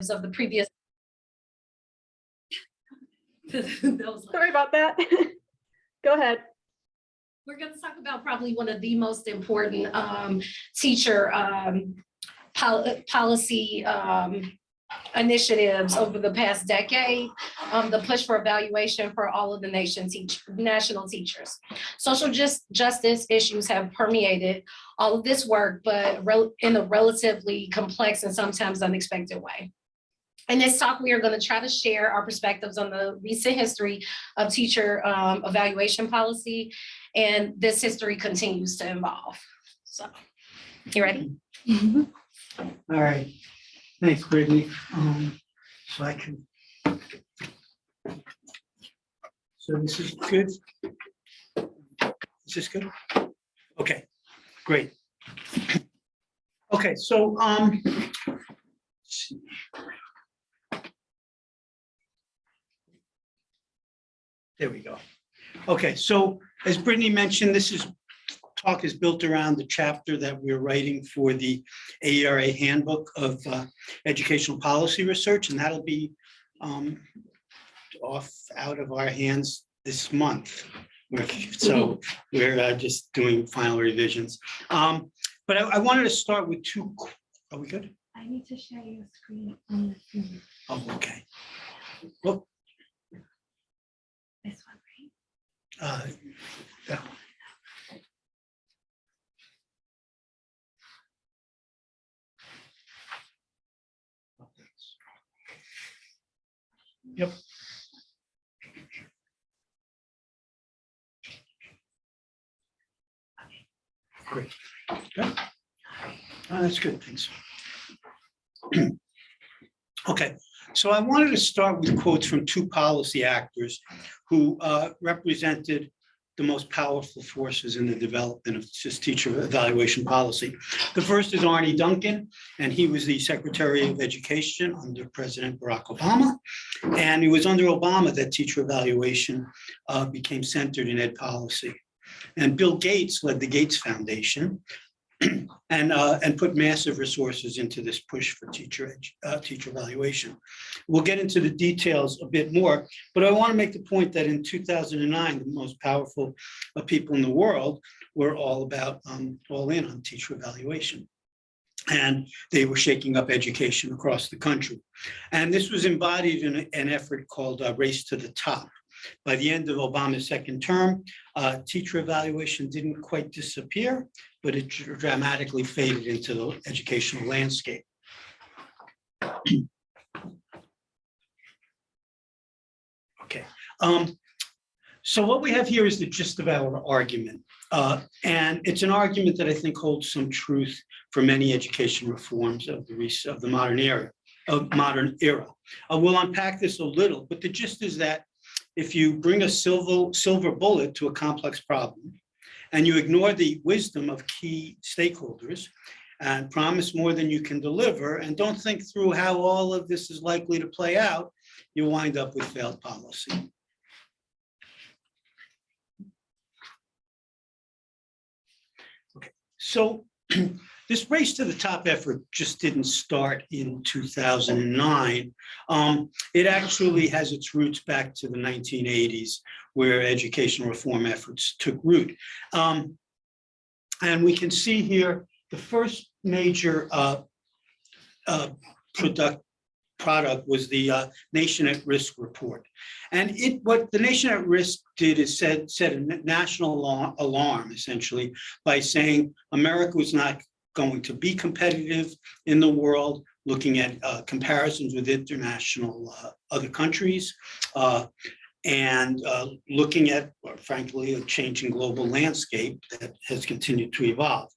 of the previous. Sorry about that. Go ahead. We're going to talk about probably one of the most important teacher policy initiatives over the past decade, the push for evaluation for all of the national teachers. Social justice issues have permeated all of this work, but in a relatively complex and sometimes unexpected way. In this talk, we are going to try to share our perspectives on the recent history of teacher evaluation policy, and this history continues to evolve. So, you ready? Mm-hmm. All right. Thanks, Brittany. So I can. So this is good. Is this good? Okay, great. Okay, so let's see. There we go. Okay, so as Brittany mentioned, this talk is built around the chapter that we're writing for the AERA Handbook of Educational Policy Research, and that'll be out of our hands this month. So we're just doing final revisions. But I wanted to start with two. Are we good? I need to share your screen on the screen. Oh, okay. Well, this one, right? Yeah. Yep. Great. Good. That's good. Thanks. Okay, so I wanted to start with quotes from two policy actors who represented the most powerful forces in the development of this teacher evaluation policy. The first is Arne Duncan, and he was the Secretary of Education under President Barack Obama. And it was under Obama that teacher evaluation became centered in ed policy. And Bill Gates led the Gates Foundation and put massive resources into this push for teacher evaluation. We'll get into the details a bit more, but I want to make the point that in 2009, the most powerful people in the world were all in on teacher evaluation. And they were shaking up education across the country. And this was embodied in an effort called Race to the Top. By the end of Obama's second term, teacher evaluation didn't quite disappear, but it dramatically faded into the educational landscape. Okay, so what we have here is the gist of our argument. And it's an argument that I think holds some truth for many education reforms of the modern era. We'll unpack this a little, but the gist is that if you bring a silver bullet to a complex problem and you ignore the wisdom of key stakeholders and promise more than you can deliver and don't think through how all of this is likely to play out, you wind up with failed policy. Okay, so this race to the top effort just didn't start in 2009. It actually has its roots back to the 1980s, where educational reform efforts took root. And we can see here the first major product was the Nation at Risk report. And what the Nation at Risk did is set a national alarm, essentially, by saying America was not going to be competitive in the world, looking at comparisons with international other countries, and looking at, frankly, a changing global landscape that has continued to evolve.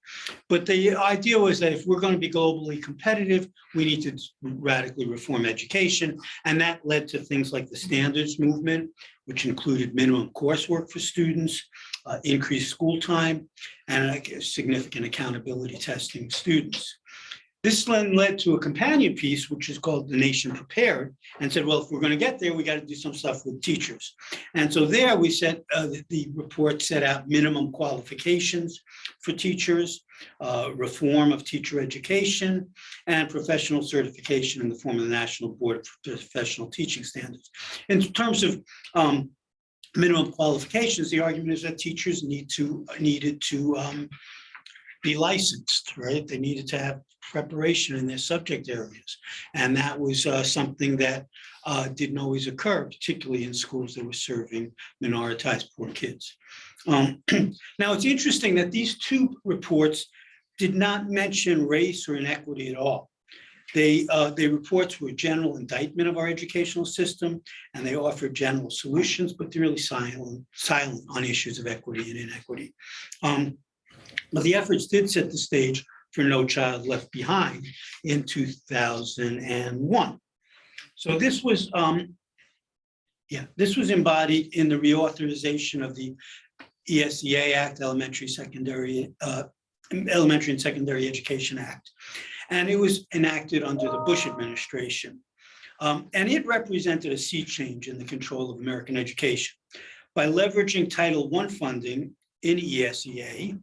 But the idea was that if we're going to be globally competitive, we need to radically reform education. And that led to things like the standards movement, which included minimum coursework for students, increased school time, and significant accountability testing of students. This then led to a companion piece, which is called The Nation Prepared, and said, well, if we're going to get there, we got to do some stuff with teachers. And so there we said the report set out minimum qualifications for teachers, reform of teacher education, and professional certification in the form of the National Board of Professional Teaching Standards. In terms of minimum qualifications, the argument is that teachers needed to be licensed, right? They needed to have preparation in their subject areas. And that was something that didn't always occur, particularly in schools that were serving minoritized poor kids. Now, it's interesting that these two reports did not mention race or inequity at all. The reports were a general indictment of our educational system, and they offered general solutions, but they're really silent on issues of equity and inequity. But the efforts did set the stage for No Child Left Behind in 2001. So this was embodied in the reauthorization of the ESEA Act, Elementary and Secondary Education Act. And it was enacted under the Bush administration. And it represented a sea change in the control of American education. By leveraging Title I funding in ESEA,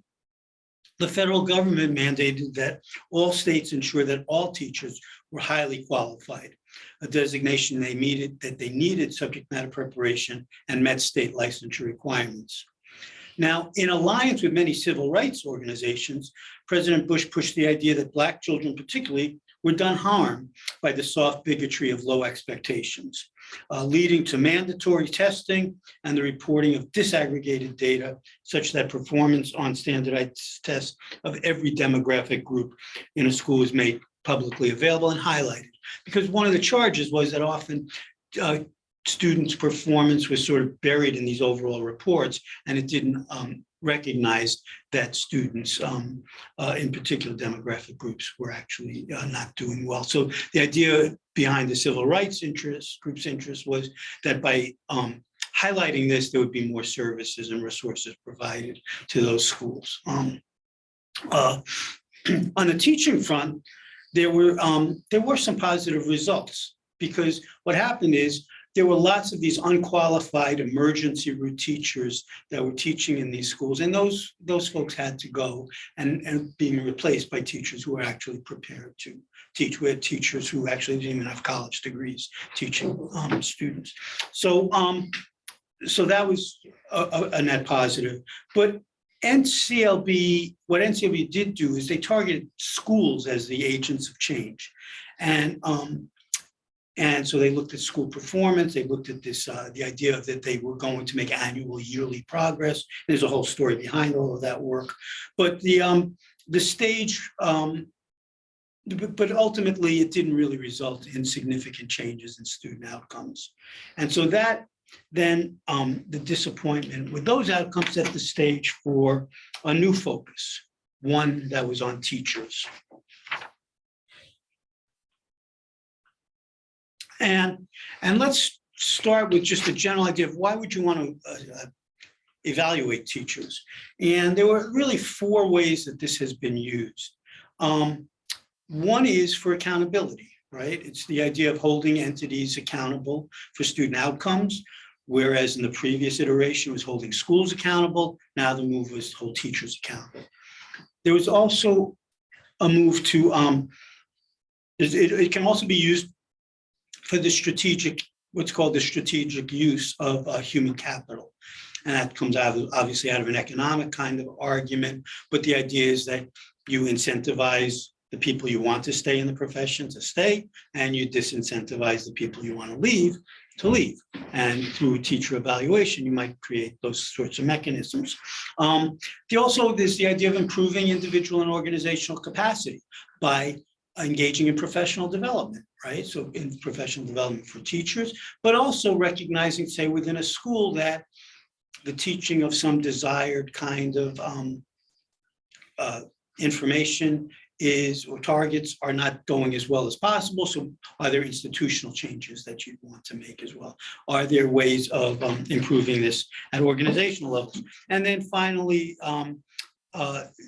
the federal government mandated that all states ensure that all teachers were highly qualified, a designation they needed subject matter preparation and met state licensure requirements. Now, in alliance with many civil rights organizations, President Bush pushed the idea that Black children particularly were done harm by the soft bigotry of low expectations, leading to mandatory testing and the reporting of disaggregated data such that performance on standardized tests of every demographic group in a school is made publicly available and highlighted. Because one of the charges was that often students' performance was sort of buried in these overall reports, and it didn't recognize that students in particular demographic groups were actually not doing well. So the idea behind the civil rights group's interest was that by highlighting this, there would be more services and resources provided to those schools. On the teaching front, there were some positive results, because what happened is there were lots of these unqualified emergency route teachers that were teaching in these schools, and those folks had to go and being replaced by teachers who were actually prepared to teach. We had teachers who actually didn't even have college degrees teaching students. So that was a net positive. But what NCLB did do is they targeted schools as the agents of change. And so they looked at school performance. They looked at this, the idea that they were going to make annual, yearly progress. There's a whole story behind all of that work. But the stage, but ultimately it didn't really result in significant changes in student outcomes. And so that then the disappointment with those outcomes set the stage for a new focus, one that was on teachers. And let's start with just a general idea of why would you want to evaluate teachers? And there were really 4 ways that this has been used. One is for accountability, right? It's the idea of holding entities accountable for student outcomes, whereas in the previous iteration was holding schools accountable. Now the move was to hold teachers accountable. There was also a move to, it can also be used for the what's called the strategic use of human capital. And that comes obviously out of an economic kind of argument, but the idea is that you incentivize the people you want to stay in the profession to stay, and you disincentivize the people you want to leave. And through teacher evaluation, you might create those sorts of mechanisms. There's the idea of improving individual and organizational capacity by engaging in professional development, right? So in professional development for teachers, but also recognizing, say, within a school that the teaching of some desired kind of information or targets are not going as well as possible. So are there institutional changes that you want to make as well? Are there ways of improving this at organizational levels? And then finally,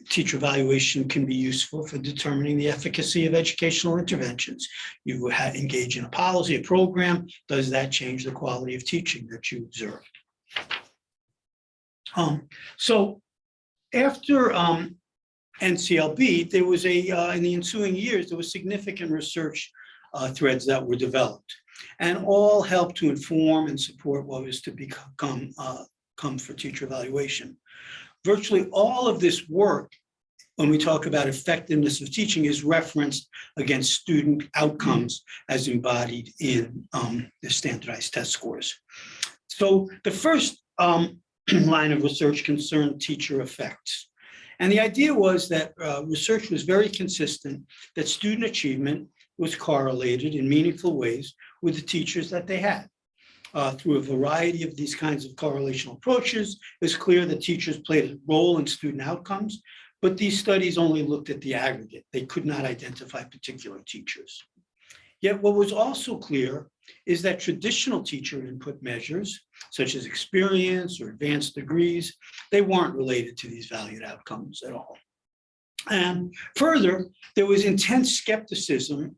teacher evaluation can be useful for determining the efficacy of educational interventions. You engage in a policy, a program. Does that change the quality of teaching that you observe? So after NCLB, there was in the ensuing years, there was significant research threads that were developed, and all helped to inform and support what was to come for teacher evaluation. Virtually all of this work, when we talk about effectiveness of teaching, is referenced against student outcomes as embodied in the standardized test scores. So the first line of research concerned teacher effects. And the idea was that research was very consistent that student achievement was correlated in meaningful ways with the teachers that they had. Through a variety of these kinds of correlational approaches, it's clear that teachers played a role in student outcomes, but these studies only looked at the aggregate. They could not identify particular teachers. Yet what was also clear is that traditional teacher input measures, such as experience or advanced degrees, they weren't related to these valued outcomes at all. And further, there was intense skepticism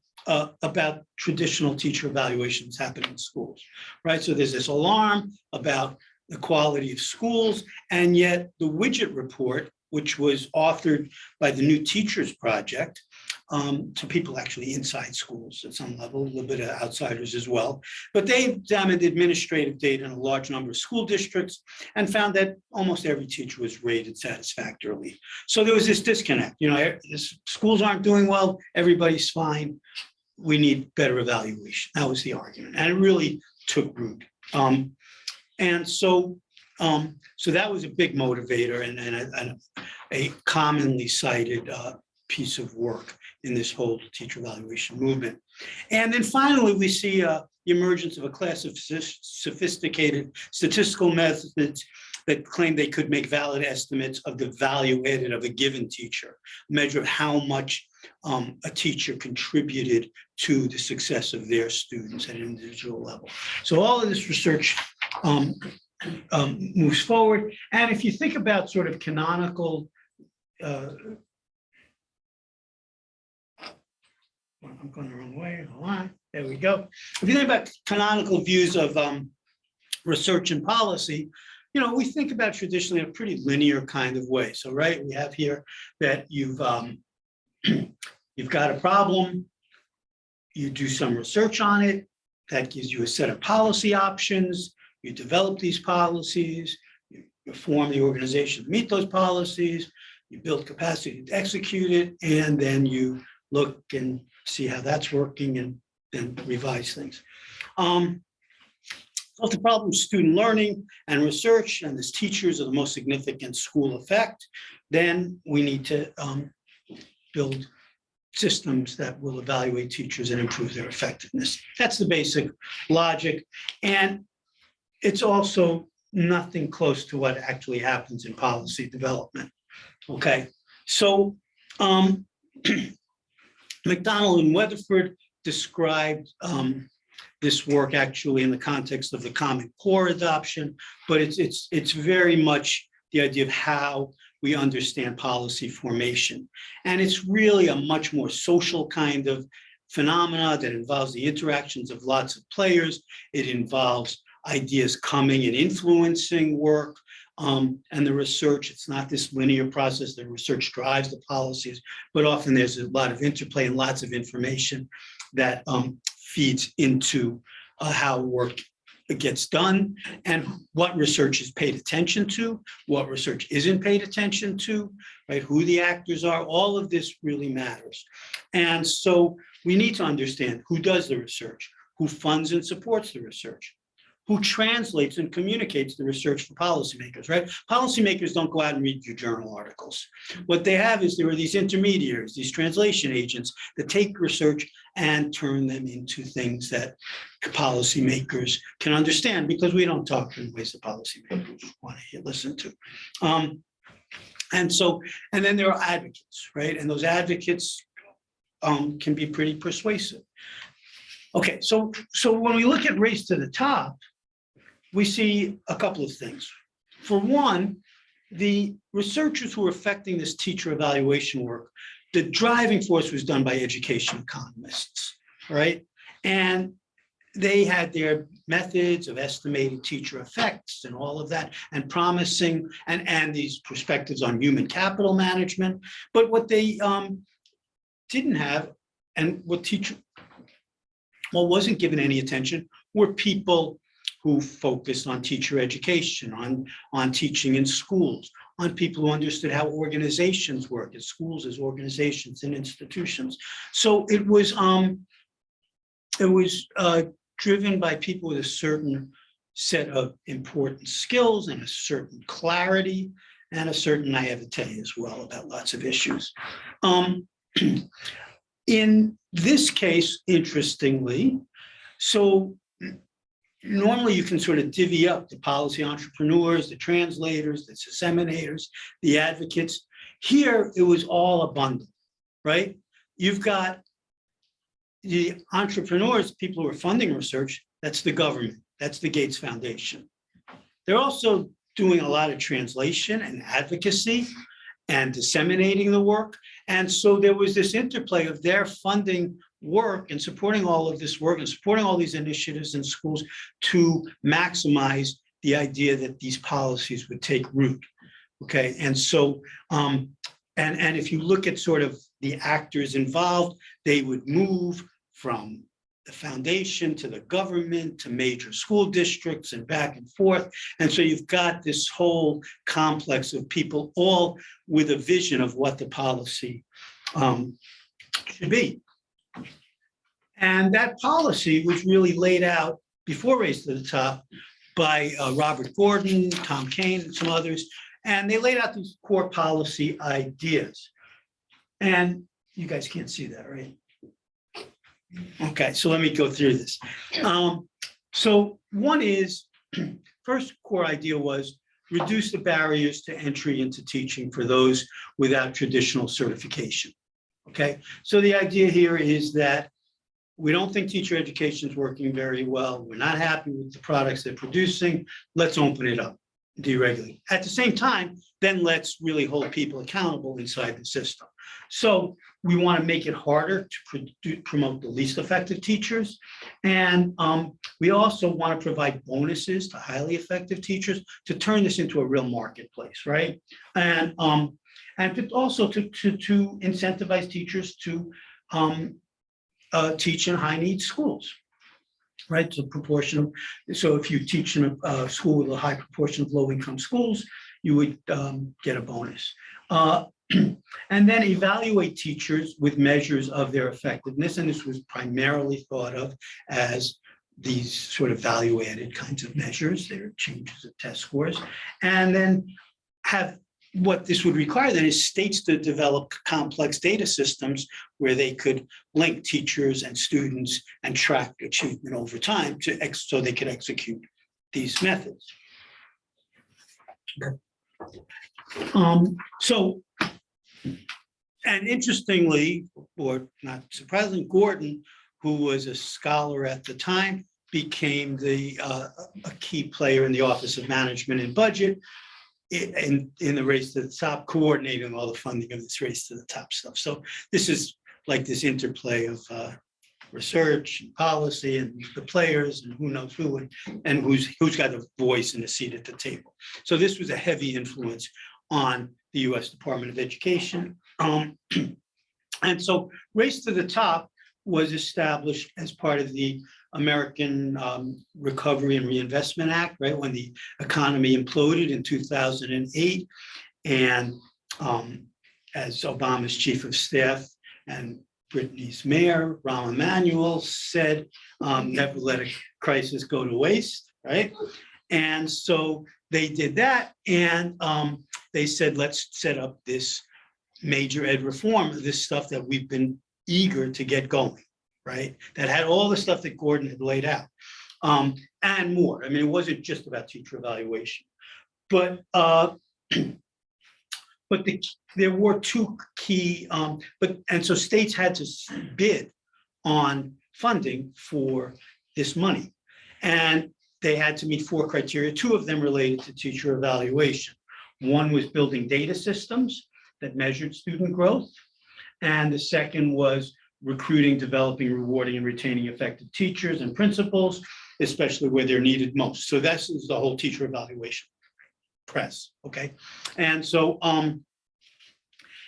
about traditional teacher evaluations happening in schools, right? So there's this alarm about the quality of schools, and yet the widget report, which was authored by the New Teachers Project, to people actually inside schools at some level, a little bit of outsiders as well. But they examined administrative data in a large number of school districts and found that almost every teacher was rated satisfactorily. So there was this disconnect, schools aren't doing well, everybody's fine, we need better evaluation. That was the argument, and it really took root. And so that was a big motivator and a commonly cited piece of work in this whole teacher evaluation movement. And then finally, we see the emergence of a class of sophisticated statistical methods that claim they could make valid estimates of the value added of a given teacher, a measure of how much a teacher contributed to the success of their students at an individual level. So all of this research moves forward. And if you think about sort of canonical, I'm going the wrong way, hold on, there we go. If you think about canonical views of research and policy, we think about traditionally in a pretty linear kind of way. So, right, we have here that you've got a problem, you do some research on it, that gives you a set of policy options, you develop these policies, you form the organization to meet those policies, you build capacity to execute it, and then you look and see how that's working and then revise things. If the problem is student learning and research, and as teachers are the most significant school effect, then we need to build systems that will evaluate teachers and improve their effectiveness. That's the basic logic. And it's also nothing close to what actually happens in policy development. Okay, so McDonald and Weatherford described this work actually in the context of the Common Core adoption, but it's very much the idea of how we understand policy formation. And it's really a much more social kind of phenomena that involves the interactions of lots of players. It involves ideas coming and influencing work. And the research, it's not this linear process. The research drives the policies, but often there's a lot of interplay and lots of information that feeds into how work gets done and what research is paid attention to, what research isn't paid attention to, right? Who the actors are, all of this really matters. And so we need to understand who does the research, who funds and supports the research, who translates and communicates the research for policymakers, right? Policymakers don't go out and read your journal articles. What they have is there are these intermediaries, these translation agents that take research and turn them into things that policymakers can understand, because we don't talk in ways that policymakers want to listen to. And then there are advocates, right? And those advocates can be pretty persuasive. Okay, so when we look at Race to the Top, we see a couple of things. For one, the researchers who were affecting this teacher evaluation work, the driving force was done by education economists, right? And they had their methods of estimating teacher effects and all of that, and promising, and these perspectives on human capital management. But what they didn't have, and what wasn't given any attention, were people who focused on teacher education, on teaching in schools, on people who understood how organizations work at schools as organizations and institutions. So it was driven by people with a certain set of important skills and a certain clarity and a certain naivete as well about lots of issues. In this case, interestingly, so normally you can sort of divvy up the policy entrepreneurs, the translators, the disseminators, the advocates. Here, it was all a bundle, right? You've got the entrepreneurs, people who are funding research, that's the government, that's the Gates Foundation. They're also doing a lot of translation and advocacy and disseminating the work. And so there was this interplay of their funding work and supporting all of this work and supporting all these initiatives in schools to maximize the idea that these policies would take root. Okay, and so, and if you look at sort of the actors involved, they would move from the foundation to the government to major school districts and back and forth. And so you've got this whole complex of people all with a vision of what the policy should be. And that policy was really laid out before Race to the Top by Robert Gordon, Tom Kane, and some others. And they laid out these core policy ideas. And you guys can't see that, right? Okay, so let me go through this. So one is, first core idea was reduce the barriers to entry into teaching for those without traditional certification. Okay, so the idea here is that we don't think teacher education is working very well. We're not happy with the products they're producing. Let's open it up, deregulate. At the same time, then let's really hold people accountable inside the system. So we want to make it harder to promote the least effective teachers. And we also want to provide bonuses to highly effective teachers to turn this into a real marketplace, right? And also to incentivize teachers to teach in high need schools, right? So so if you teach in a school with a high proportion of low income schools, you would get a bonus. And then evaluate teachers with measures of their effectiveness. And this was primarily thought of as these sort of value-added kinds of measures. There are changes of test scores. And then have what this would require then is states to develop complex data systems where they could link teachers and students and track achievement over time so they could execute these methods. And interestingly, or not surprisingly, Gordon, who was a scholar at the time, became a key player in the Office of Management and Budget in the Race to the Top, coordinating all the funding of this Race to the Top stuff. So this is like this interplay of research and policy and the players and who knows who and who's got a voice and a seat at the table. So this was a heavy influence on the US Department of Education. And so Race to the Top was established as part of the American Recovery and Reinvestment Act, right, when the economy imploded in 2008. And as Obama's chief of staff and Brittany's mayor, Rahm Emanuel, said, never let a crisis go to waste, right? And so they did that, and they said, let's set up this major ed reform, this stuff that we've been eager to get going, right? That had all the stuff that Gordon had laid out, and more. I mean, it wasn't just about teacher evaluation, but there were two key, and so states had to bid on funding for this money, and they had to meet 4 criteria. 2 of them related to teacher evaluation. One was building data systems that measured student growth. And the second was recruiting, developing, rewarding, and retaining effective teachers and principals, especially where they're needed most. So this is the whole teacher evaluation press, okay? And so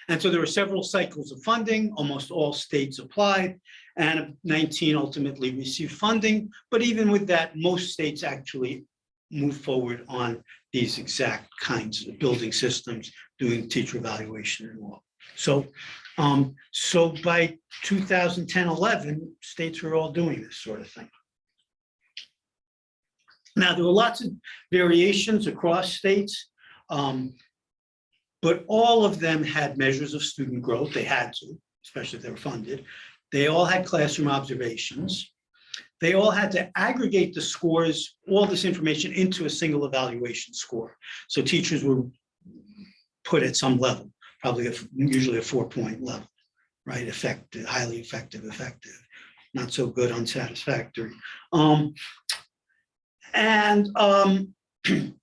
there were several cycles of funding. Almost all states applied, and 19 ultimately received funding. But even with that, most states actually moved forward on these exact kinds of building systems, doing teacher evaluation and all. So by 2010-11, states were all doing this sort of thing. Now, there were lots of variations across states, but all of them had measures of student growth. They had to, especially if they were funded. They all had classroom observations. They all had to aggregate the scores, all this information into a single evaluation score. So teachers were put at some level, probably usually a 4-point level, right? Effective, highly effective, not so good, unsatisfactory. And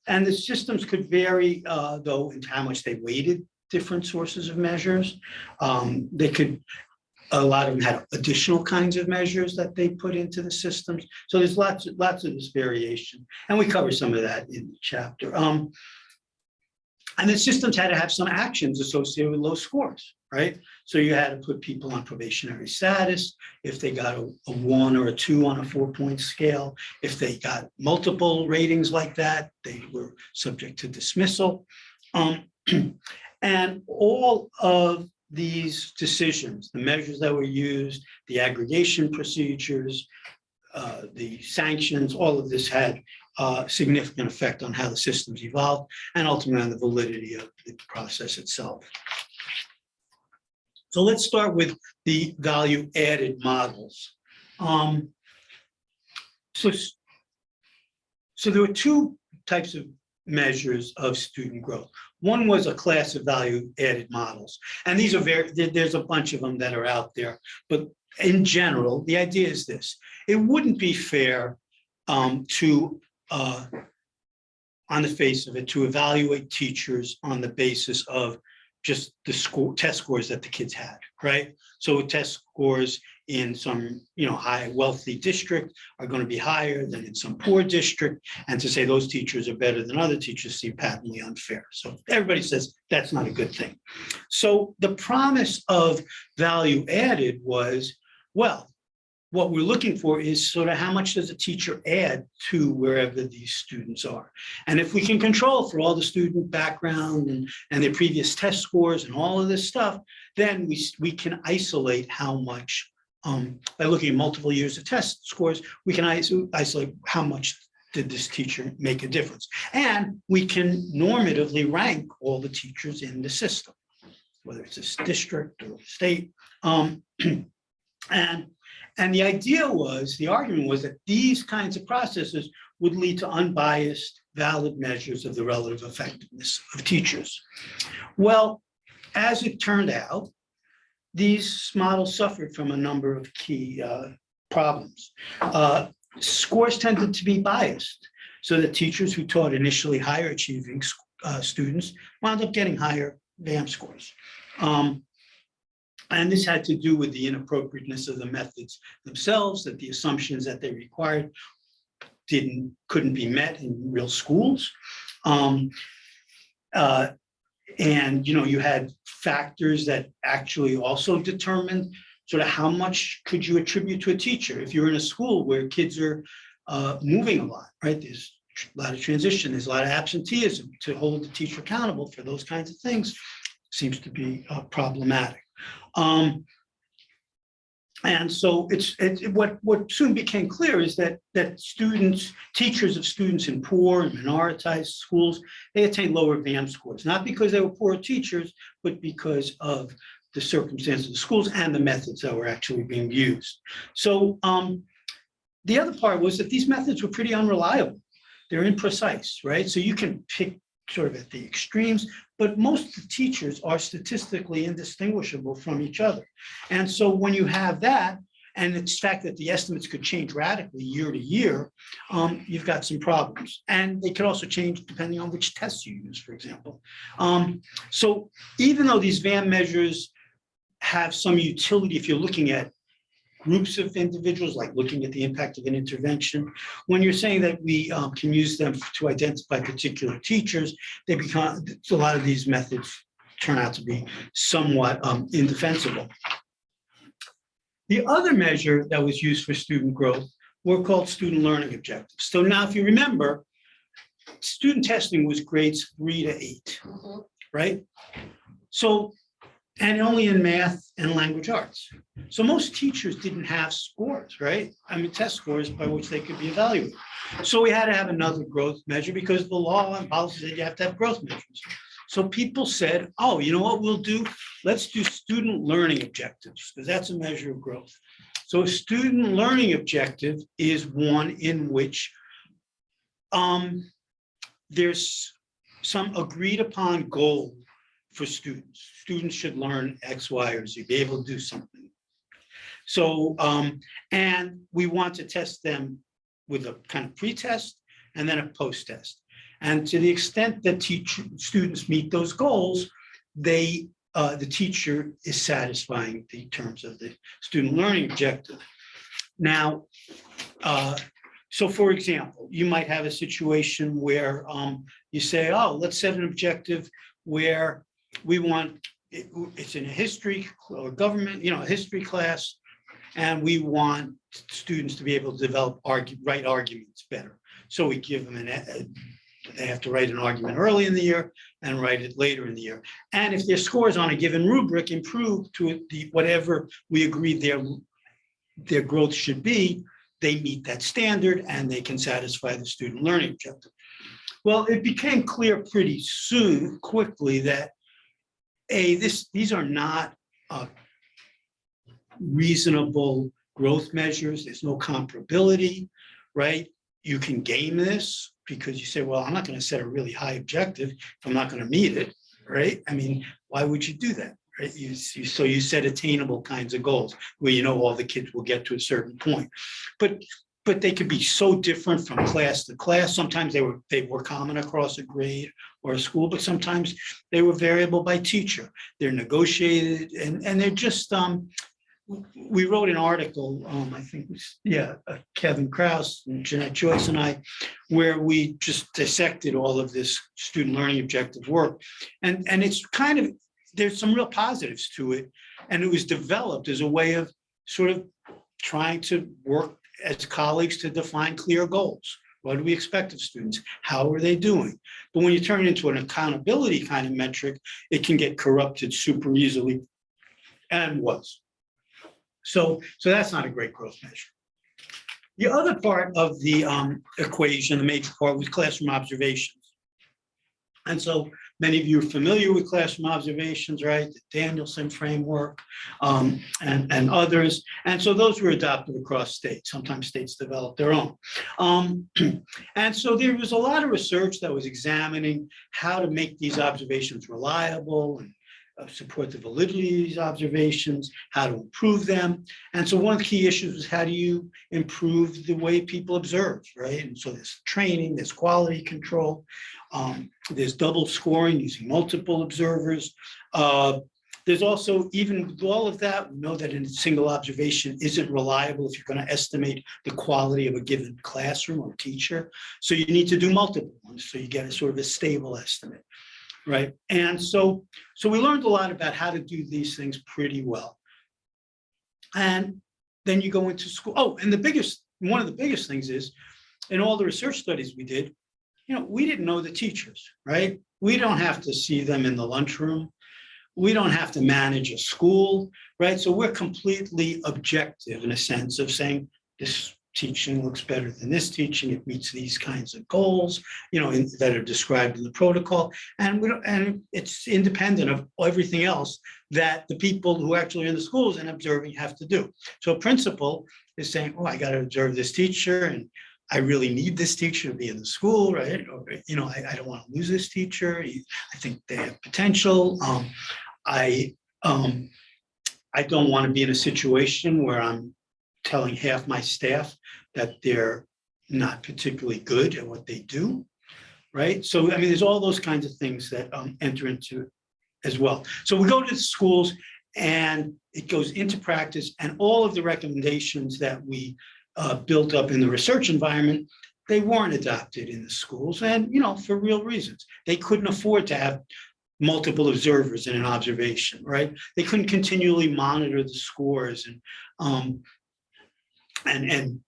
the systems could vary, though, in how much they weighted different sources of measures. A lot of them had additional kinds of measures that they put into the systems. So there's lots of this variation, and we cover some of that in the chapter. And the systems had to have some actions associated with low scores, right? So you had to put people on probationary status if they got a 1 or a 2 on a 4-point scale. If they got multiple ratings like that, they were subject to dismissal. And all of these decisions, the measures that were used, the aggregation procedures, the sanctions, all of this had significant effect on how the systems evolved and ultimately on the validity of the process itself. So let's start with the value-added models. So there were two types of measures of student growth. One was a class of value-added models, and these are there's a bunch of them that are out there, but in general, the idea is this: it wouldn't be fair on the face of it, to evaluate teachers on the basis of just the test scores that the kids had, right? So test scores in some, high wealthy district are going to be higher than in some poor district, and to say those teachers are better than other teachers seem patently unfair. So everybody says that's not a good thing. So the promise of value added was, well, what we're looking for is sort of how much does a teacher add to wherever these students are. And if we can control for all the student background and their previous test scores and all of this stuff, then we can isolate how much, by looking at multiple years of test scores, we can isolate how much did this teacher make a difference. And we can normatively rank all the teachers in the system, whether it's a district or state. And the idea was, the argument was that these kinds of processes would lead to unbiased, valid measures of the relative effectiveness of teachers. Well, as it turned out, these models suffered from a number of key problems. Scores tended to be biased, so that teachers who taught initially higher achieving students wound up getting higher VAM scores. And this had to do with the inappropriateness of the methods themselves, that the assumptions that they required couldn't be met in real schools. And you had factors that actually also determined sort of how much could you attribute to a teacher. If you're in a school where kids are moving a lot, right? There's a lot of transition, there's a lot of absenteeism. To hold the teacher accountable for those kinds of things seems to be problematic. And so what soon became clear is that teachers of students in poor and minoritized schools, they attained lower VAM scores, not because they were poor teachers, but because of the circumstances of the schools and the methods that were actually being used. So the other part was that these methods were pretty unreliable. They're imprecise, right? So you can pick sort of at the extremes, but most of the teachers are statistically indistinguishable from each other. And so when you have that, and it's the fact that the estimates could change radically year to year, you've got some problems. And they could also change depending on which tests you use, for example. So even though these VAM measures have some utility, if you're looking at groups of individuals, like looking at the impact of an intervention, when you're saying that we can use them to identify particular teachers, they become, a lot of these methods turn out to be somewhat indefensible. The other measure that was used for student growth were called student learning objectives. So now, if you remember, student testing was grades 3 to 8, right? So, and only in math and language arts. So most teachers didn't have scores, right? I mean, test scores by which they could be evaluated. So we had to have another growth measure because the law and policy said you have to have growth measures. So people said, oh, you know what we'll do? Let's do student learning objectives, because that's a measure of growth. So a student learning objective is one in which there's some agreed upon goal for students. Students should learn X, Y, or Z, be able to do something. So, and we want to test them with a kind of pre-test and then a post-test. And to the extent that students meet those goals, the teacher is satisfying the terms of the student learning objective. Now, so for example, you might have a situation where you say, oh, let's set an objective where we want, it's in a history or government, a history class, and we want students to be able to develop, write arguments better. So we give them they have to write an argument early in the year and write it later in the year. And if their scores on a given rubric improve to whatever we agreed their growth should be, they meet that standard and they can satisfy the student learning objective. Well, it became clear pretty quickly that these are not reasonable growth measures. There's no comparability, right? You can game this because you say, well, I'm not going to set a really high objective if I'm not going to meet it, right? I mean, why would you do that, right? So you set attainable kinds of goals where all the kids will get to a certain point. But they could be so different from class to class. Sometimes they were common across a grade or a school, but sometimes they were variable by teacher. They're negotiated and they're just, we wrote an article, I think, Kevin Krause and Jeanette Joyce and I, where we just dissected all of this student learning objective work. And it's kind of, there's some real positives to it. And it was developed as a way of sort of trying to work as colleagues to define clear goals. What do we expect of students? How are they doing? But when you turn it into an accountability kind of metric, it can get corrupted super easily, and was. So that's not a great growth measure. The other part of the equation, the major part, was classroom observations. And so many of you are familiar with classroom observations, right? The Danielson framework and others. And so those were adopted across states. Sometimes states develop their own. And so there was a lot of research that was examining how to make these observations reliable and support the validity of these observations, how to improve them. And so one of the key issues is how do you improve the way people observe, right? And so there's training, there's quality control, there's double scoring using multiple observers. There's also, even with all of that, we know that a single observation isn't reliable if you're going to estimate the quality of a given classroom or teacher. So you need to do multiple ones, so you get a sort of a stable estimate. Right. And so we learned a lot about how to do these things pretty well. And then you go into school. Oh, and one of the biggest things is in all the research studies we did, we didn't know the teachers, right? We don't have to see them in the lunchroom. We don't have to manage a school, right? So we're completely objective in a sense of saying this teaching looks better than this teaching. It meets these kinds of goals, that are described in the protocol. And it's independent of everything else that the people who actually are in the schools and observing have to do. So a principal is saying, oh, I got to observe this teacher and I really need this teacher to be in the school, right? Or, I don't want to lose this teacher. I think they have potential. I don't want to be in a situation where I'm telling half my staff that they're not particularly good at what they do, right? So, I mean, there's all those kinds of things that enter into it as well. So we go to the schools and it goes into practice, and all of the recommendations that we built up in the research environment, they weren't adopted in the schools, and, you know, for real reasons. They couldn't afford to have multiple observers in an observation, right? They couldn't continually monitor the scores and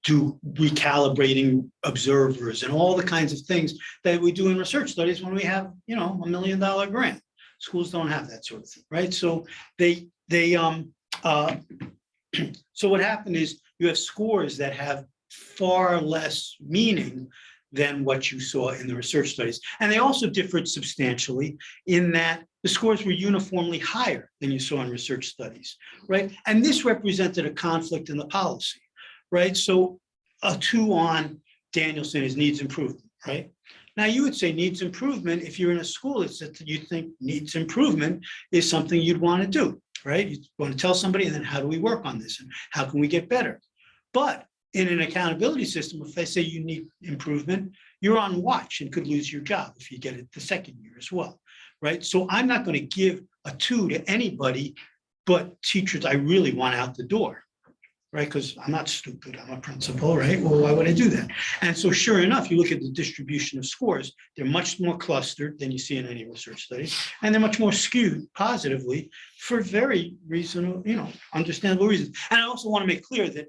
do recalibrating observers and all the kinds of things that we do in research studies when we have, you know, $1 million grant. Schools don't have that sort of thing, right? So so what happened is you have scores that have far less meaning than what you saw in the research studies. And they also differed substantially in that the scores were uniformly higher than you saw in research studies, right? And this represented a conflict in the policy, right? So a 2 on Danielson is needs improvement, right? Now you would say needs improvement, if you're in a school, it's that you think needs improvement is something you'd want to do, right? You want to tell somebody, and then how do we work on this? And how can we get better? But in an accountability system, if they say you need improvement, you're on watch and could lose your job if you get it the second year as well, right? So I'm not going to give a 2 to anybody but teachers I really want out the door, right? Because I'm not stupid, I'm a principal, right? Well, why would I do that? And so sure enough, you look at the distribution of scores, they're much more clustered than you see in any research studies, and they're much more skewed positively for very reasonable, you know, understandable reasons. And I also want to make clear that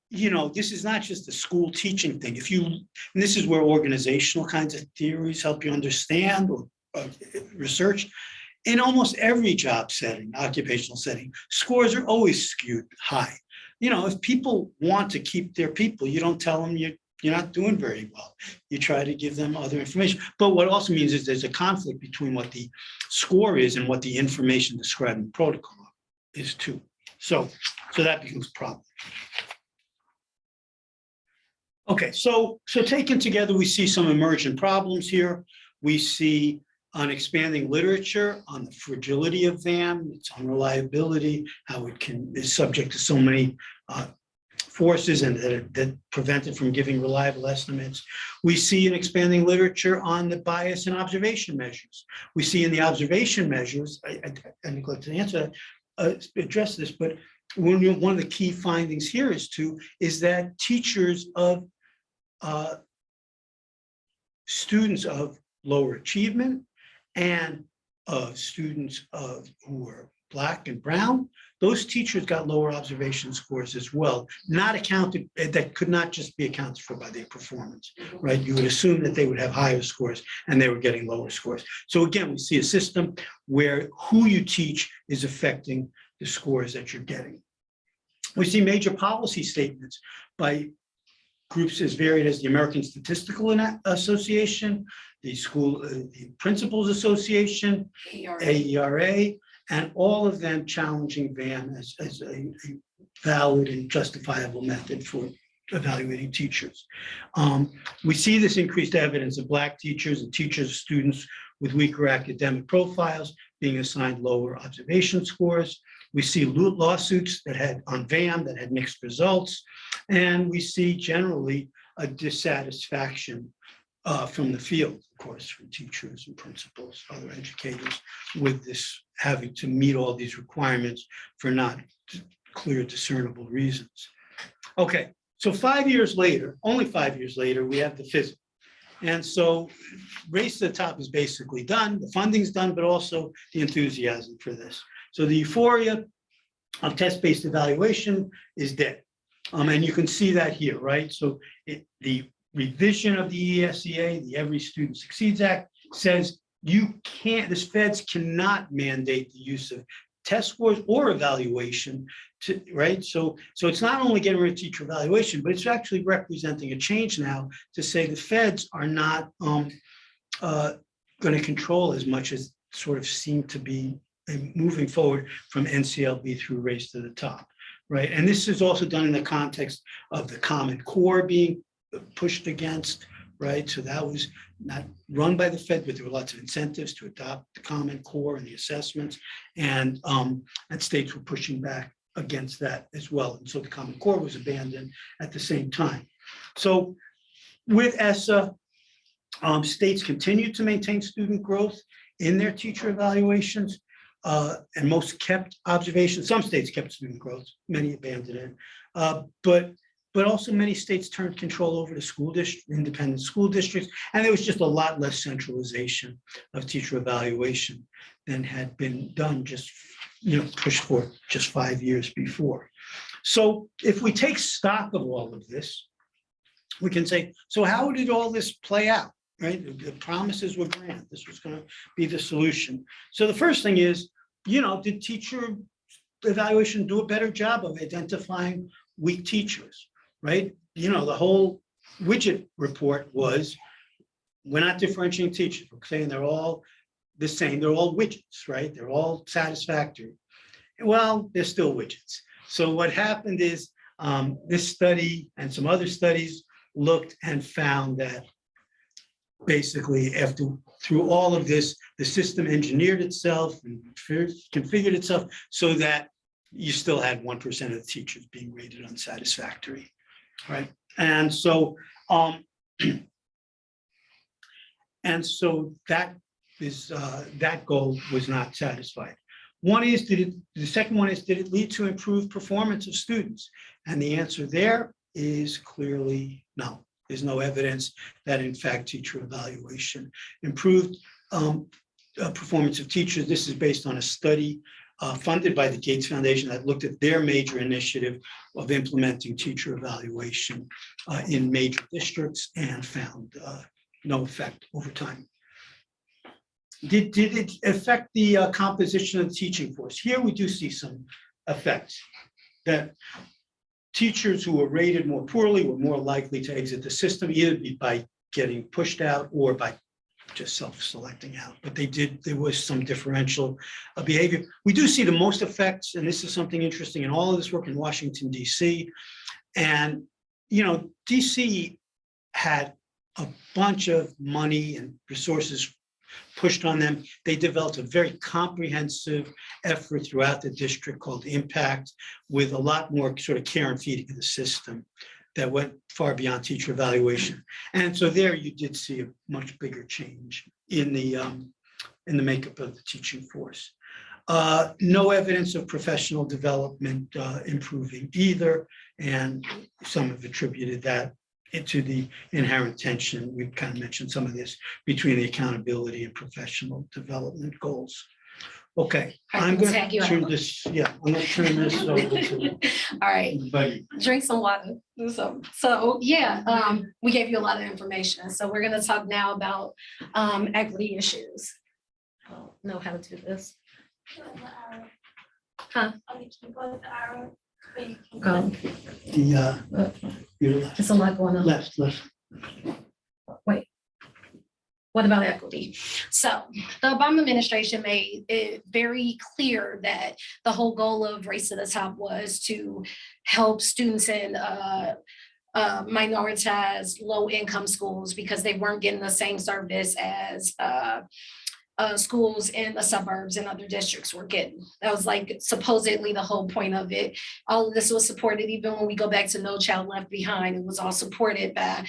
you know, this is not just a school teaching thing. And this is where organizational kinds of theories help you understand, or research. In almost every job setting, occupational setting, scores are always skewed high. You know, if people want to keep their people, you don't tell them you're not doing very well. You try to give them other information. But what also means is there's a conflict between what the score is and what the information described in the protocol is too. So that becomes a problem. Okay, so taken together, we see some emergent problems here. We see an expanding literature on the fragility of VAM, its unreliability, how it is subject to so many forces and that prevent it from giving reliable estimates. We see an expanding literature on the bias in observation measures. We see in the observation measures, I neglected to answer that, address this, but one of the key findings here is that teachers of students of lower achievement and of students who are Black and brown, those teachers got lower observation scores as well, that could not just be accounted for by their performance, right? You would assume that they would have higher scores and they were getting lower scores. So again, we see a system where who you teach is affecting the scores that you're getting. We see major policy statements by groups as varied as the American Statistical Association, the Principals Association, AERA, and all of them challenging VAM as a valid and justifiable method for evaluating teachers. We see this increased evidence of Black teachers and students with weaker academic profiles being assigned lower observation scores. We see lawsuits on VAM that had mixed results, and we see generally a dissatisfaction from the field, of course, from teachers and principals, other educators, with this having to meet all these requirements for not clear, discernible reasons. Okay, so 5 years later, only 5 years later, we have the physical. And so Race to the Top is basically done, the funding's done, but also the enthusiasm for this. So the euphoria of test-based evaluation is dead. And you can see that here, right? So the revision of the ESEA, the Every Student Succeeds Act, says the feds cannot mandate the use of test scores or evaluation, right? So it's not only getting rid of teacher evaluation, but it's actually representing a change now to say the feds are not going to control as much as sort of seem to be moving forward from NCLB through Race to the Top, right? And this is also done in the context of the Common Core being pushed against, right? So that was not run by the Fed, but there were lots of incentives to adopt the Common Core and the assessments, and states were pushing back against that as well. And so the Common Core was abandoned at the same time. So with ESSA, states continue to maintain student growth in their teacher evaluations, and most kept observations. Some states kept student growth, many abandoned it. But also many states turned control over to school district, independent school districts, and there was just a lot less centralization of teacher evaluation than had been done just, pushed for just 5 years before. So if we take stock of all of this, we can say, so how did all this play out, right? The promises were grand. This was going to be the solution. So the first thing is, did teacher evaluation do a better job of identifying weak teachers, right? The whole widget report was, we're not differentiating teachers. We're saying they're all the same. They're all widgets, right? They're all satisfactory. Well, they're still widgets. So what happened is this study and some other studies looked and found that basically through all of this, the system engineered itself and configured itself so that you still had 1% of the teachers being rated unsatisfactory, right? And so that is that goal was not satisfied. The second one is, did it lead to improved performance of students? And the answer there is clearly no. There's no evidence that, in fact, teacher evaluation improved performance of teachers. This is based on a study funded by the Gates Foundation that looked at their major initiative of implementing teacher evaluation in major districts and found no effect over time. Did it affect the composition of the teaching force? Here we do see some effects, that teachers who were rated more poorly were more likely to exit the system, either by getting pushed out or by just self-selecting out. But there was some differential behavior. We do see the most effects, and this is something interesting in all of this work in Washington, DC. And, DC had a bunch of money and resources pushed on them. They developed a very comprehensive effort throughout the district called Impact, with a lot more sort of care and feeding of the system that went far beyond teacher evaluation. And so there you did see a much bigger change in the makeup of the teaching force. No evidence of professional development improving either, and some have attributed that into the inherent tension. We've kind of mentioned some of this between the accountability and professional development goals. Okay, I'm going to turn this. Yeah, I'm going to turn this over to. All right, drink some water. So yeah, we gave you a lot of information. So we're going to talk now about equity issues. I don't know how to do this. Huh? Go. It's a lot going on. Left. Wait. What about equity? So the Obama administration made it very clear that the whole goal of Race to the Top was to help students in minoritized low-income schools, because they weren't getting the same service as schools in the suburbs and other districts were getting. That was like supposedly the whole point of it. All of this was supported, even when we go back to No Child Left Behind, it was all supported by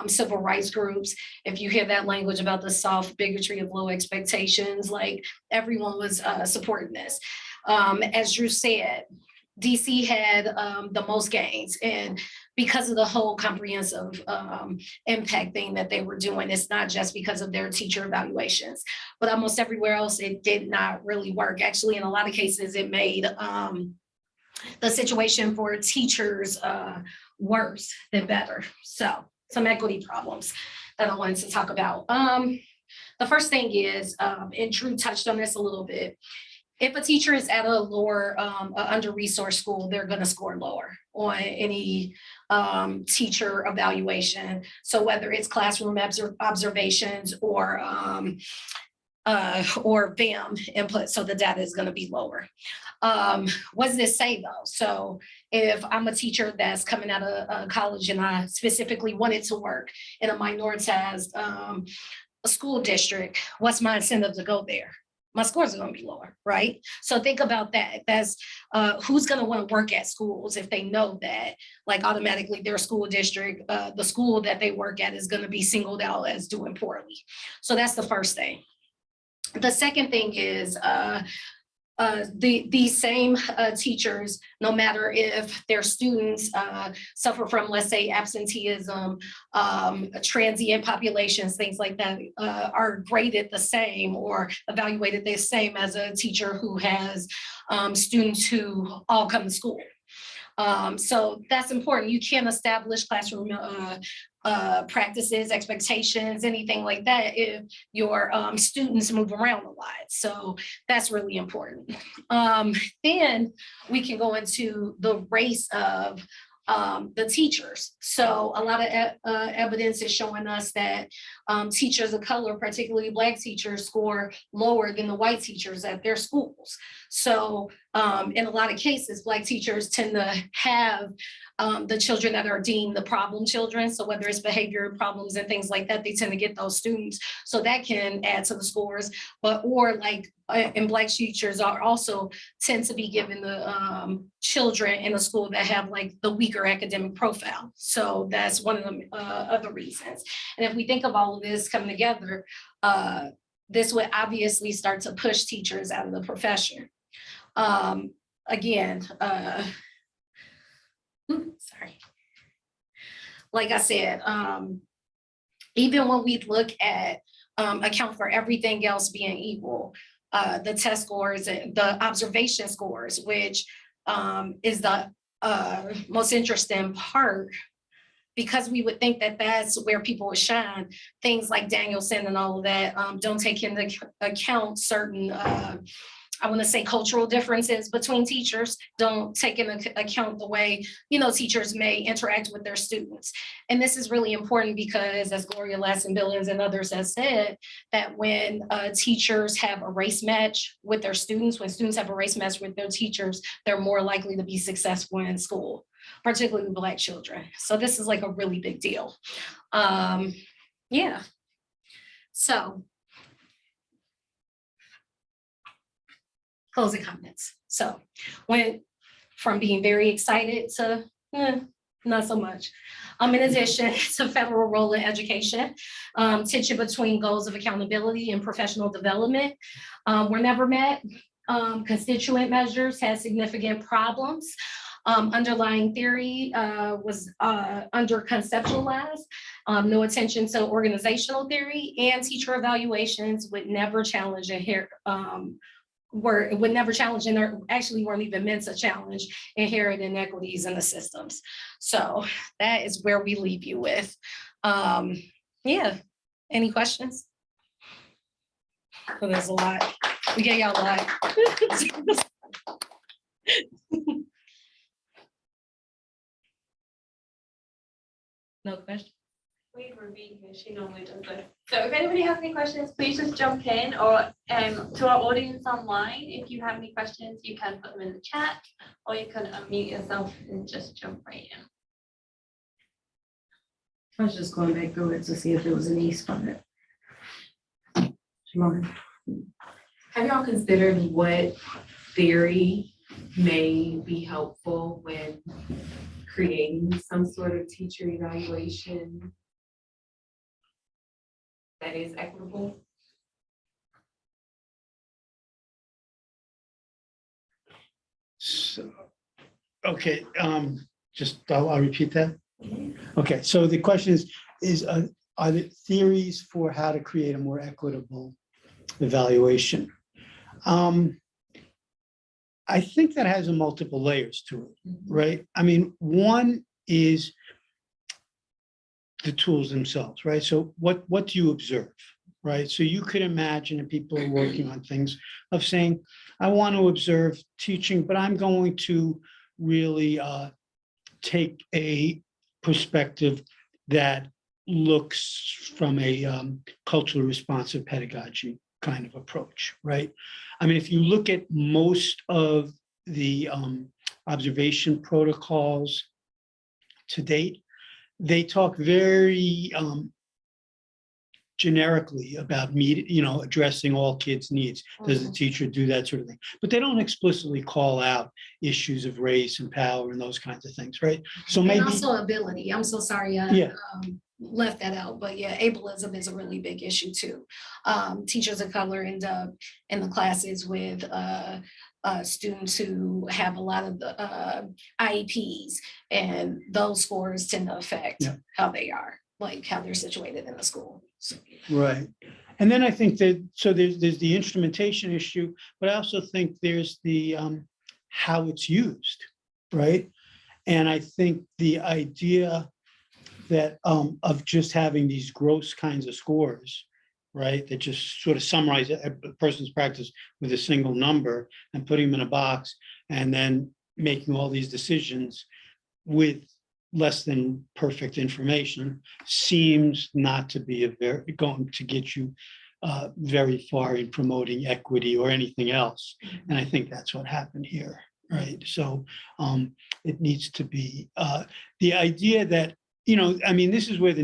civil rights groups. If you hear that language about the soft bigotry of low expectations, like everyone was supporting this. As Drew said, DC had the most gains, and because of the whole comprehensive impact thing that they were doing, it's not just because of their teacher evaluations, but almost everywhere else it did not really work. Actually, in a lot of cases, it made the situation for teachers worse than better. So some equity problems that I wanted to talk about. The first thing is, and Drew touched on this a little bit, if a teacher is at a lower, under-resourced school, they're going to score lower on any teacher evaluation. So whether it's classroom observations or VAM input, so the data is going to be lower. What does this say though? So if I'm a teacher that's coming out of college and I specifically wanted to work in a minoritized school district, what's my incentive to go there? my scores are going to be lower, right? So think about that. That's who's going to want to work at schools if they know that, like, automatically their school district, the school that they work at is going to be singled out as doing poorly. So that's the first thing. The second thing is these same teachers, no matter if their students suffer from, let's say, absenteeism, transient populations, things like that, are graded the same or evaluated the same as a teacher who has students who all come to school. So that's important. You can't establish classroom practices, expectations, anything like that if your students move around a lot. So that's really important. Then we can go into the race of the teachers. So a lot of evidence is showing us that teachers of color, particularly Black teachers, score lower than the white teachers at their schools. So in a lot of cases, Black teachers tend to have the children that are deemed the problem children. So whether it's behavior problems and things like that, they tend to get those students. So that can add to the scores. And Black teachers are also tend to be given the children in a school that have like the weaker academic profile. So that's one of the other reasons. And if we think of all of this coming together, this would obviously start to push teachers out of the profession. Again, sorry. Like I said, even when we look at account for everything else being equal, the test scores and the observation scores, which is the most interesting part, because we would think that that's where people would shine. Things like Danielson and all of that don't take into account certain, I want to say, cultural differences between teachers, don't take into account the way, teachers may interact with their students. And this is really important because, as Gloria Lassen-Billings and others have said, that when teachers have a race match with their students, when students have a race match with their teachers, they're more likely to be successful in school, particularly Black children. So this is like a really big deal. Yeah. So closing comments. So went from being very excited to not so much. In addition to federal role in education, tension between goals of accountability and professional development were never met. Constituent measures had significant problems. Underlying theory was under-conceptualized, no attention to organizational theory, and teacher evaluations would never challenge would never challenge, and actually weren't even meant to challenge inherent inequities in the systems. So that is where we leave you with. Yeah, any questions? So there's a lot. We gave y'all a lot. No question? Wait for being here, she normally does it. So if anybody has any questions, please just jump in, or to our audience online, if you have any questions, you can put them in the chat, or you can unmute yourself and just jump right in. I was just going back through it to see if there was an east on it. Have y'all considered what theory may be helpful when creating some sort of teacher evaluation that is equitable? So, okay, I'll repeat that. Okay, so the question is are there theories for how to create a more equitable evaluation? I think that has multiple layers to it, right? I mean, one is the tools themselves, right? So what do you observe, right? So you could imagine, and people are working on things of saying, I want to observe teaching, but I'm going to really take a perspective that looks from a culturally responsive pedagogy kind of approach, right? I mean, if you look at most of the observation protocols to date, they talk very generically about addressing all kids' needs. Does the teacher do that sort of thing? But they don't explicitly call out issues of race and power and those kinds of things, right? So And maybe, also ability. I'm so sorry I Yeah. left that out, but yeah, ableism is a really big issue too. Teachers of color end up in the classes with students who have a lot of the IEPs, and those scores tend to affect Yeah. how they are, like how they're situated in the school. So, right. And then I think that, so there's the instrumentation issue, but I also think there's the how it's used, right? And I think the idea that of just having these gross kinds of scores, right, that just sort of summarize a person's practice with a single number and putting them in a box, and then making all these decisions with less than perfect information seems not to be going to get you very far in promoting equity or anything else. And I think that's what happened here, right? So it needs to be the idea that, I mean, this is where the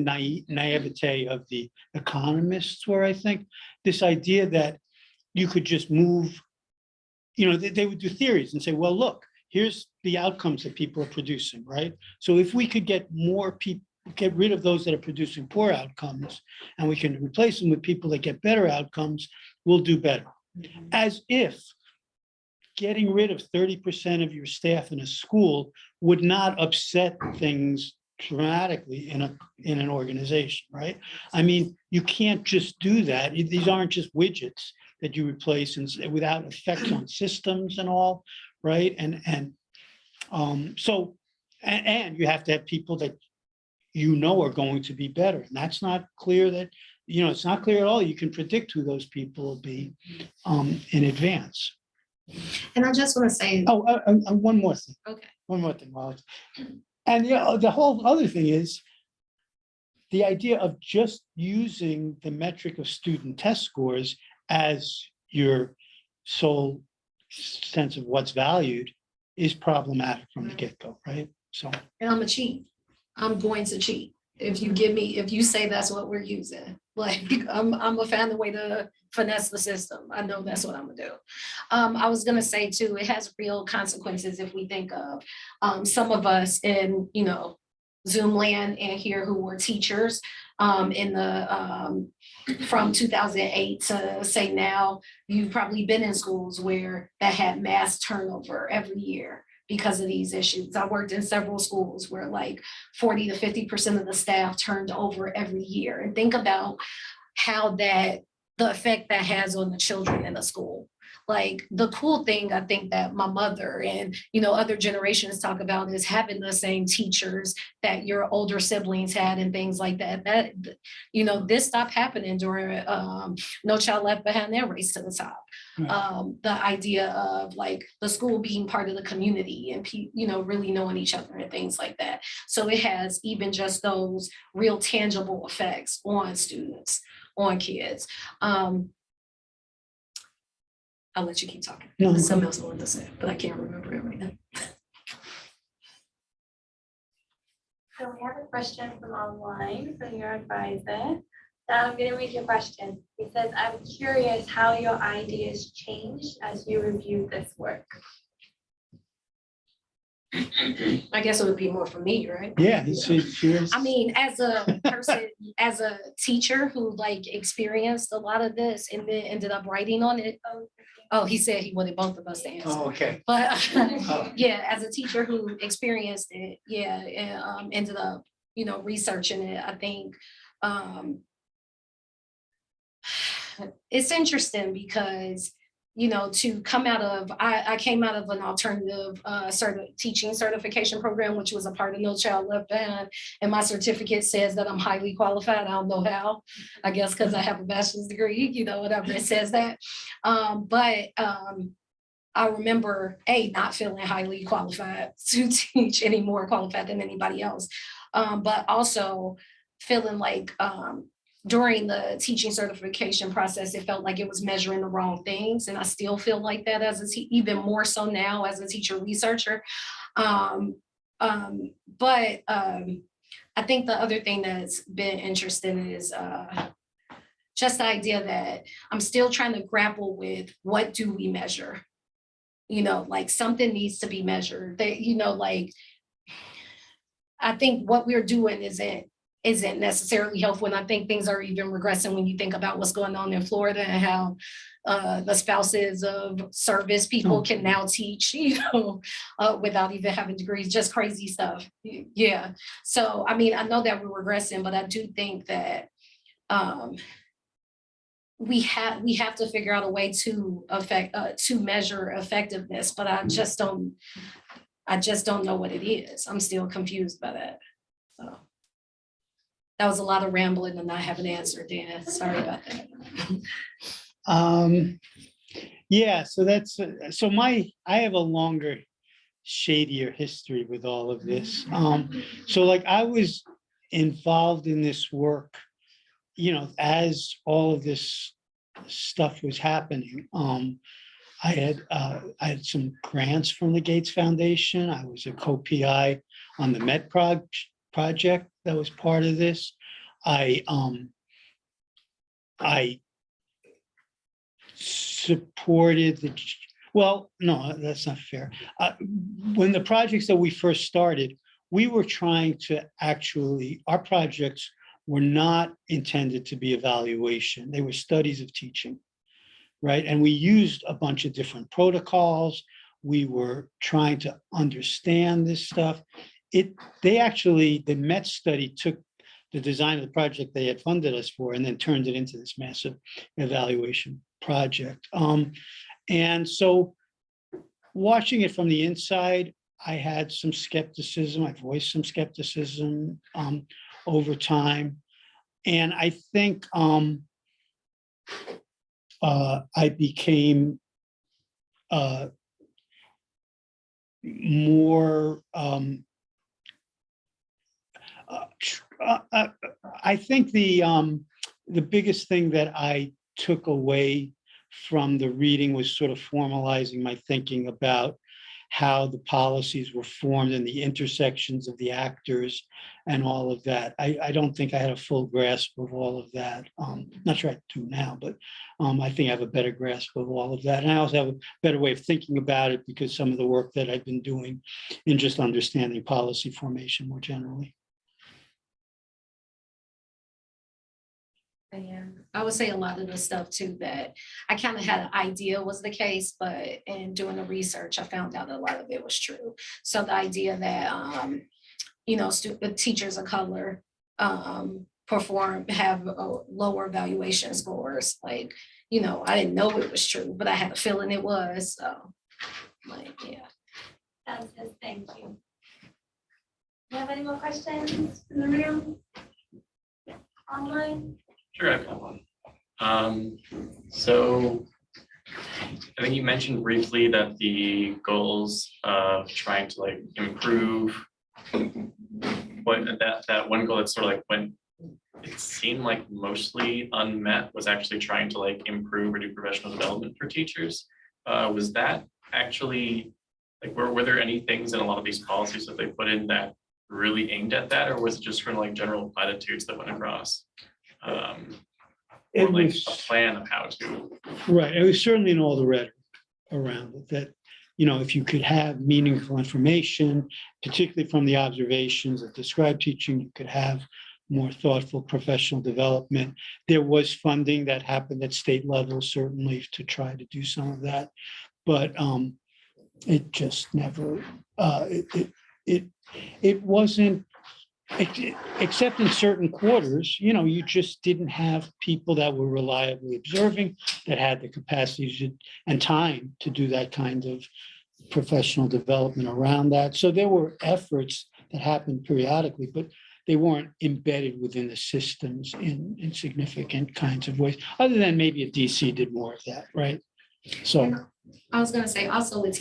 naivete of the economists were, I think. This idea that you could just move, they would do theories and say, well, look, here's the outcomes that people are producing, right? So if we could get more people, get rid of those that are producing poor outcomes, and we can replace them with people that get better outcomes, we'll do better. As if getting rid of 30% of your staff in a school would not upset things dramatically in an organization, right? I mean, you can't just do that. These aren't just widgets that you replace and without effects on systems and all, right? And you have to have people that are going to be better, and that's not clear. That it's not clear at all. You can predict who those people will be in advance. and I just want to say, One more thing. okay. One more thing, Molly. And the whole other thing is the idea of just using the metric of student test scores as your sole sense of what's valued is problematic from the get-go, right? So, And I'm a cheat. I'm going to cheat. If you say that's what we're using, like I'm a fan the way to finesse the system. I know that's what I'm gonna do. I was gonna say too, it has real consequences if we think of some of us in, Zoom land and here who were teachers in the from 2008 to say now, you've probably been in schools where that had mass turnover every year because of these issues. I worked in several schools where like 40 to 50% of the staff turned over every year. And think about how the effect that has on the children in the school. Like the cool thing I think that my mother and other generations talk about is having the same teachers that your older siblings had and things like that. That this stopped happening during No Child Left Behind, their Race to the Top. Right. The idea of like the school being part of the community and really knowing each other and things like that. So it has even just those real tangible effects on students, on kids. I'll let you keep talking. No, There's something else I wanted to say, but I can't remember it right now. So we have a question from online for your advisor. Now I'm going to read your question. He says, I'm curious how your ideas changed as you reviewed this work. I guess it would be more for me, right? yeah, it's I mean, as a person, as a teacher who experienced a lot of this and then ended up writing on it. Oh, he said he wanted both of us to answer. okay. But yeah, as a teacher who experienced it, yeah, and ended up, researching it, I think it's interesting because, to come out of, I came out of an alternative teaching certification program, which was a part of No Child Left Behind. And my certificate says that I'm highly qualified. I don't know how, I guess because I have a bachelor's degree, whatever it says that. But I remember not feeling highly qualified to teach, any more qualified than anybody else. But also feeling like during the teaching certification process, it felt like it was measuring the wrong things. And I still feel like that even more so now as a teacher researcher. But I think the other thing that's been interesting is just the idea that I'm still trying to grapple with what do we measure? You know, like something needs to be measured. That, you know, like I think what we're doing isn't necessarily helpful. And I think things are even regressing when you think about what's going on in Florida and how the spouses of service people can now teach, you know, without even having degrees, just crazy stuff. Yeah. So, I mean, I know that we're regressing, but I do think that we have to figure out a way to to measure effectiveness, but I just don't know what it is. I'm still confused by that. So that was a lot of rambling and I haven't answered, Dan. Sorry about that. Yeah, so that's, I have a longer, shadier history with all of this. So like I was involved in this work, you know, as all of this stuff was happening. I had some grants from the Gates Foundation. I was a co-PI on the Met project that was part of this. I supported well, no, that's not fair. When the projects that we first started, we were trying to our projects were not intended to be evaluation. They were studies of teaching, right? And we used a bunch of different protocols. We were trying to understand this stuff. The Met study took the design of the project they had funded us for and then turned it into this massive evaluation project. And so watching it from the inside, I had some skepticism. I voiced some skepticism over time. And I think I became more, I think the biggest thing that I took away from the reading was sort of formalizing my thinking about how the policies were formed and the intersections of the actors and all of that. I don't think I had a full grasp of all of that. Not sure I do now, but I think I have a better grasp of all of that. And I also have a better way of thinking about it because some of the work that I've been doing in just understanding policy formation more generally. Yeah, I would say a lot of the stuff too that I kind of had an idea was the case, but in doing the research, I found out a lot of it was true. So the idea that you know, teachers of color have lower evaluation scores, like, you know, I didn't know it was true, but I had a feeling it was. So, like, yeah. Sounds good. Thank you. Do you have any more questions in the room? Online? Sure, I've got one. So I think you mentioned briefly that the goals of trying to like improve that one goal that's sort of like when it seemed like mostly unmet was actually trying to like improve or do professional development for teachers. Was that actually like were there any things in a lot of these policies that they put in that really aimed at that, or was it just kind of like general platitudes that went across? Or like a plan of how to. Right, it was certainly in all the rhetoric around it that, you know, if you could have meaningful information, particularly from the observations that describe teaching, you could have more thoughtful professional development. There was funding that happened at state level, certainly, to try to do some of that, but it just never, it wasn't, except in certain quarters, you know, you just didn't have people that were reliably observing, that had the capacity and time to do that kind of professional development around that. So there were efforts that happened periodically, but they weren't embedded within the systems in significant kinds of ways, other than maybe a DC did more of that, right? So I was gonna say also with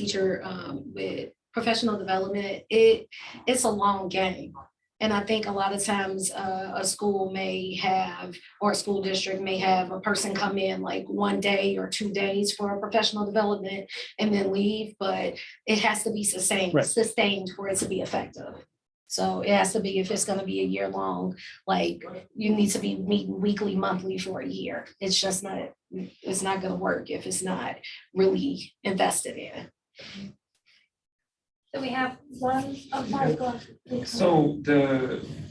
with professional development, it's a long game. And I think a lot of times a school may have, or a school district may have a person come in like 1 day or 2 days for professional development and then leave, but it has to be sustained, Right. sustained for it to be effective. So it has to be, if it's gonna be a year long, like you need to be meeting weekly, monthly for a year. It's just not, it's not gonna work if it's not really invested in. So we have one, oh, sorry, go on. So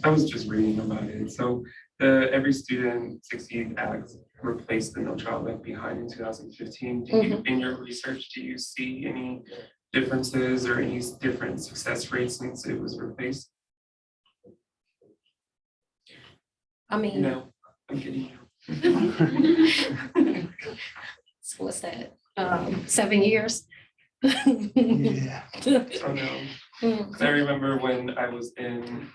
I was just reading about it. So Every Student Succeed Act replaced the No Child Left Behind in 2015. In your research, do you see any differences or any different success rates since it was replaced? I mean, No, I'm kidding you. so what's that, 7 years? Yeah. Oh, no. Because I remember when I was in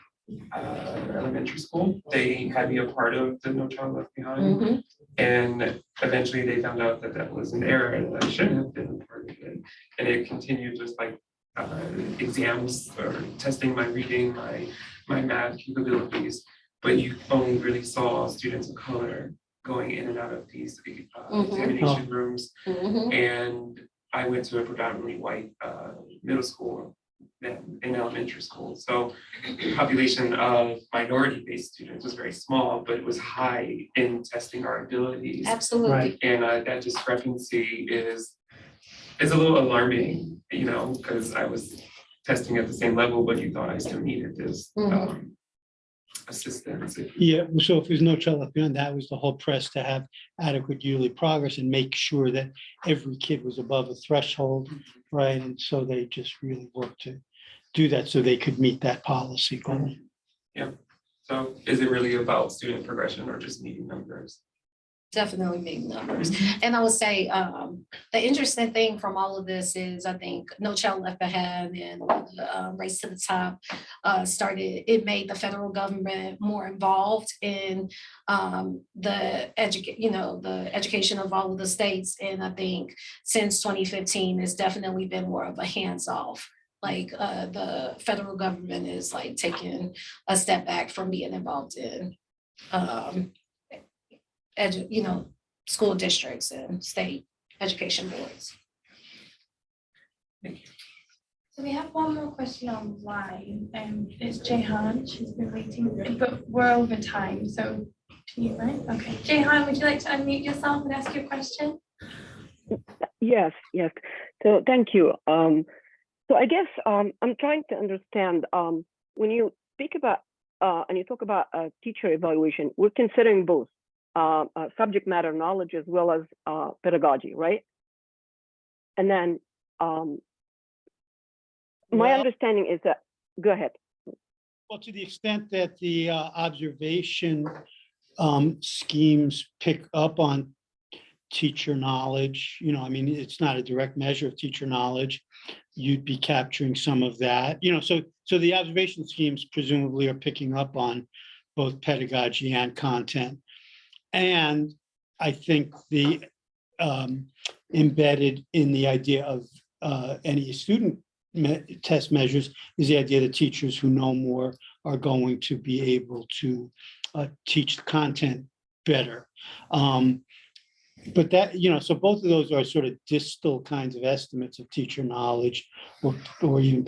elementary school, they had me a part of the No Child Left Behind. Mhm. And eventually they found out that that was an error and that I shouldn't have been a part of it. And it continued just like exams or testing my reading, my math capabilities. But you only really saw students of color going in and out of these examination rooms. Mhm. And I went to a predominantly white middle school in elementary school. So the population of minority-based students was very small, but it was high in testing our abilities. Absolutely. Right. And that discrepancy is a little alarming, you know, because I was testing at the same level, but you thought I still needed this assistance. Yeah, so if there's no child left behind, that was the whole press, to have adequate yearly progress and make sure that every kid was above a threshold, right? And so they just really worked to do that so they could meet that policy goal. Yeah. So is it really about student progression or just meeting numbers? Definitely big numbers. And I would say the interesting thing from all of this is, I think No Child Left Behind and the Race to the Top it made the federal government more involved in the education of all of the states. And I think since 2015, it's definitely been more of a hands-off. Like the federal government is like taking a step back from being involved in school districts and state education boards. So we have one more question online, it's Jehan, she's been waiting, but we're over time, so to you, right? Okay, Jehan, would you like to unmute yourself and ask your question? Yes. So thank you. So I guess I'm trying to understand when you speak about and you talk about teacher evaluation, we're considering both subject matter knowledge as well as pedagogy, right? And then my understanding is that, go ahead. Well, to the extent that the observation schemes pick up on teacher knowledge, I mean, it's not a direct measure of teacher knowledge. You'd be capturing some of that, so the observation schemes presumably are picking up on both pedagogy and content. And I think the embedded in the idea of any student test measures is the idea that teachers who know more are going to be able to teach the content better. But that, so both of those are sort of distal kinds of estimates of teacher knowledge or even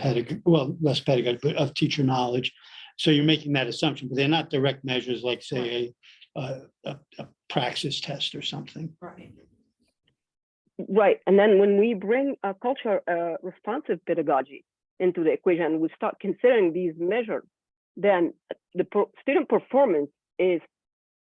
less pedagogy, but of teacher knowledge. So you're making that assumption, but they're not direct measures like, say, a praxis test or something. Right. And then when we bring a culture responsive pedagogy into the equation, we start considering these measures, then the student performance is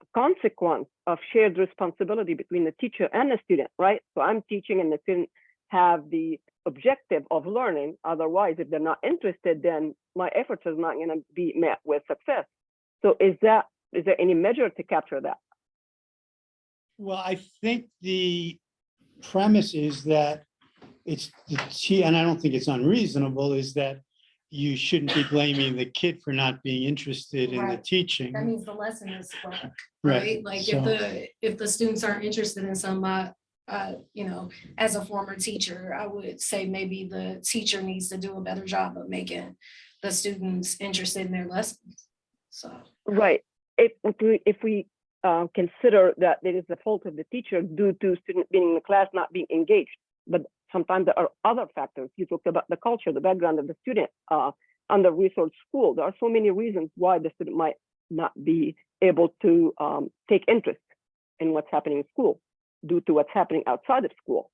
a consequence of shared responsibility between the teacher and the student, right? So I'm teaching and the student have the objective of learning. Otherwise, if they're not interested, then my efforts is not going to be met with success. So is there any measure to capture that? Well, I think the premise is that it's and I don't think it's unreasonable, is that you shouldn't be blaming the kid for not being interested in the Right. teaching. That means the lesson is wrong, Right. right? Like So- if the students aren't interested in some, as a former teacher, I would say maybe the teacher needs to do a better job of making the students interested in their lessons. So. Right. If we consider that it is the fault of the teacher due to student being in the class not being engaged, but sometimes there are other factors. You talked about the culture, the background of the student, under-resourced school, there are so many reasons why the student might not be able to take interest in what's happening in school due to what's happening outside of school.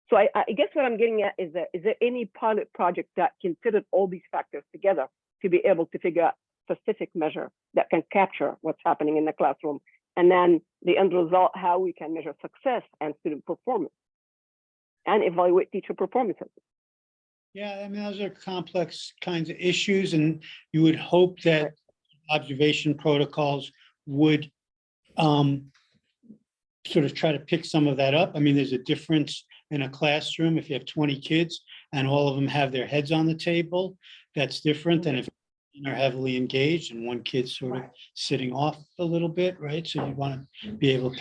So I guess what I'm getting at is that, is there any pilot project that considered all these factors together to be able to figure out specific measure that can capture what's happening in the classroom, and then the end result, how we can measure success and student performance and evaluate teacher performances? Yeah, I mean, those are complex kinds of issues, and you would hope that observation protocols would sort of try to pick some of that up. I mean, there's a difference in a classroom if you have 20 kids and all of them have their heads on the table. That's different than if they're heavily engaged and one kid's sort of sitting off a little bit, right? So you want to be able to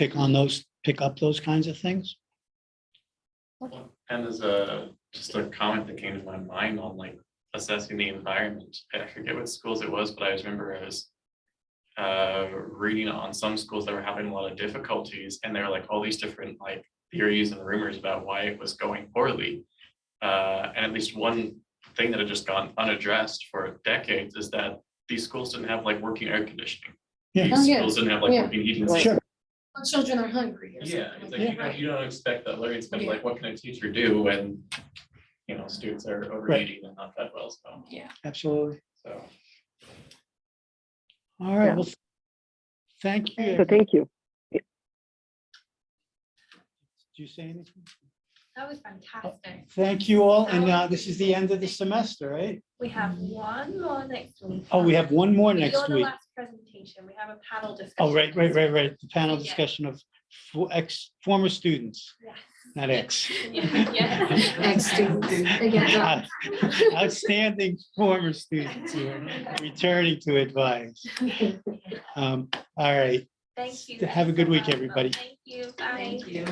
pick up those kinds of things. And as just a comment that came to my mind on like assessing the environment. I forget what schools it was, but I just remember I was reading on some schools that were having a lot of difficulties, and there were like all these different like theories and rumors about why it was going poorly. And at least one thing that had just gone unaddressed for decades is that these schools didn't have like working air conditioning. Yeah. These Oh, yeah. schools didn't have like Yeah. working heating Right. systems. Children are hungry. or Yeah, something it's like like that. you Right. you don't expect that. Larry, it's kind of Yeah. like, what can a teacher do when, you know, students are overeating and not fed well, so, Absolutely. so. All right, Yeah. well, thank you. So thank you. Did you say anything? That was fantastic. Thank you all, and this is the end of the semester, right? We have one more next week. Oh, we have one more But next you're the week. last presentation. We have a panel discussion. Oh, right. The panel Yeah. discussion of former students, Yes. not ex. Yeah. Ex-students. Again, Outstanding former students who are returning to advise. All right. Thank you. Have a good so week, much. everybody. Thank you. Bye. Thank you.